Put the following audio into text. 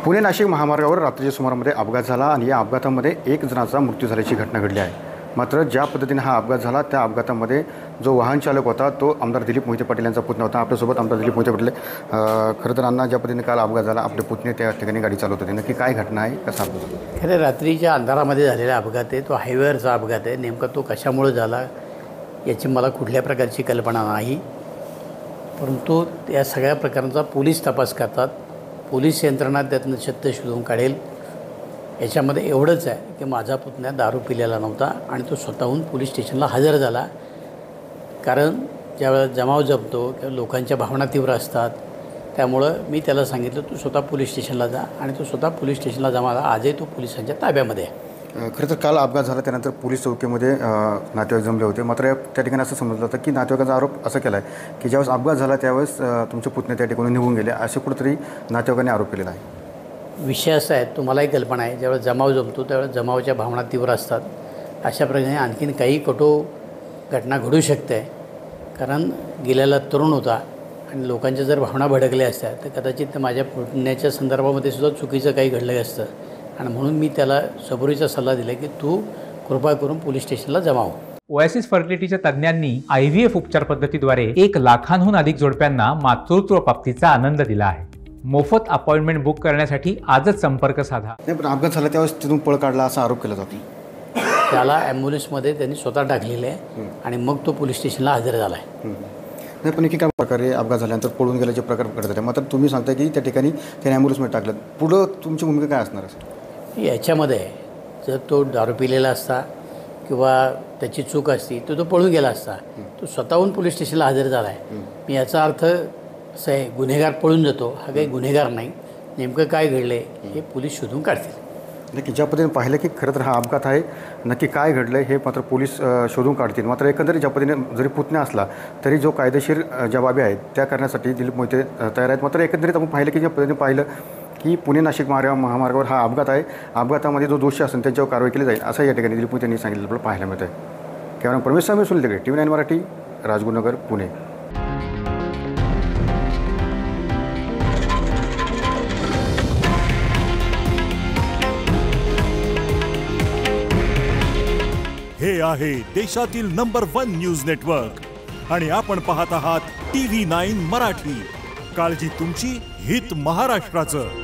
पुणे नाशिक महामार्गावर रात्रीच्या सुमारामध्ये अपघात झाला आणि या अपघातामध्ये एक जणाचा मृत्यू झाल्याची घटना घडली आहे। मात्र ज्या पद्धतीने हा अपघात झाला त्या अपघातामध्ये जो वाहन चालक होता तो आमदार दिलीप मोहिते पाटील यांचा पुतण्या होता। आपल्यासोबत आमदार दिलीप मोहिते पाटील खरं तर अण्णा ज्या पद्धतीने काल अपघात झाला आपले पुतणे त्या ठिकाणी गाडी चालवत होते, नक्की काय घटना आहे कसा अपघात? खरं रात्रीच्या अंधारामध्ये झालेला अपघात आहे, तो हायवेवरचा अपघात आहे। नेमका तो कशामुळे झाला याची मला कुठल्या प्रकारची कल्पना नाही, परंतु या सगळ्या प्रकारांचा पोलीस तपास करतात। पोलीस यंत्रणा त्यातनं सत्य शोधून काढेल। याच्यामध्ये एवढंच आहे की माझा पुतण्या दारू पिलेला नव्हता आणि तो स्वतःहून पोलीस स्टेशनला हजर झाला। कारण ज्यावेळेला जमाव जमतो किंवा लोकांच्या भावना तीव्र असतात, त्यामुळं मी त्याला सांगितलं तू स्वतः पोलीस स्टेशनला जा आणि तो स्वतः पोलीस स्टेशनला जमा झाला। आजही तो पोलिसांच्या ताब्यामध्ये आहे। खरं तर काल अपघात झाला त्यानंतर पोलीस चौकीमध्ये नातेवाईक जमले होते, मात्र त्या ठिकाणी असं समजलं होतं की नातेवाईकांचा आरोप असा केला आहे की ज्यावेळेस अपघात झाला त्यावेळेस तुमचे पुतणे त्या ठिकाणी निघून गेले, असे कुठेतरी नातेवाईकांनी आरोप केलेला आहे। विषय असा आहे, तुम्हालाही कल्पना आहे, ज्यावेळेस जमाव जमतो त्यावेळेस जमावाच्या भावना तीव्र असतात। अशा प्रकारे आणखीन काही कठोर घटना घडू शकते, कारण गेलेला तरुण होता आणि लोकांच्या जर भावना भडकल्या असत्या तर कदाचित माझ्या पुतण्याच्या संदर्भामध्ये सुद्धा चुकीचं काही घडलं असतं आणि म्हणून मी त्याला सबुरीचा सल्ला दिला की तू कृपा करून पोलीस स्टेशनला जमा हो। ओएसिस फर्टिलिटीच्या तज्ज्ञांनी IVF उपचार पद्धतीद्वारे 1 लाखांहून अधिक जोडप्यांना मातृत्व प्राप्तीचा आनंद दिला आहे। मोफत अपॉइंटमेंट बुक करण्यासाठी आजच संपर्क साधा। नाही, पण अपघात झाला त्यावेळेस तिथून पळ काढला असा आरोप केला जातो। त्याला ॲम्ब्युलन्समध्ये त्यांनी स्वतः टाकलेले आहे आणि मग तो पोलीस स्टेशनला हजर झाला आहे। नाही, पण एकेका प्रकारे अपघात झाल्यानंतर पळून गेल्याचे प्रकार घडत होते, मात्र तुम्ही सांगता की त्या ठिकाणी त्याने ॲम्ब्युलन्समध्ये टाकलं, पुढं तुमची भूमिका काय असणार आहे? याच्यामध्ये जर तो दारू पिलेला असता किंवा त्याची चूक असती तर तो पळून गेला असता। तो स्वतःहून पोलीस स्टेशनला हजर झाला आहे। मी याचा अर्थ असं आहे, गुन्हेगार पळून जातो हा काही गुन्हेगार नाही। नेमकं काय घडलं आहे हे पोलीस शोधून काढतील। नक्की ज्या पद्धतीने पाहिलं की खरं तर हा अपघात आहे, नक्की काय घडलं हे मात्र पोलीस शोधून काढतील। मात्र एकंदरीत ज्या पद्धतीने जरी पुतण्या असला तरी जो कायदेशीर ज्या बाबी आहेत त्या करण्यासाठी दिलीप मोहिते तयार आहेत। मात्र एकंदरीत आपण पाहिलं की ज्या पद्धतीने पाहिलं की पुणे नाशिक महामार्गावर हा अपघात आहे, अपघातामध्ये जो दोषी असेल त्यांच्यावर कारवाई केली जाईल असं या ठिकाणी दिलीप मोहिते यांनी सांगितलं आपल्याला पाहायला मिळतं आहे। कॅमेरा परमेश स्वामी सुनील TV9 मराठी, राजगुरुनगर, पुणे। हे आहे देशातील नंबर 1 न्यूज नेटवर्क आणि आपण पाहत आहात TV9 मराठी। काळजी तुमची, हित महाराष्ट्राचं।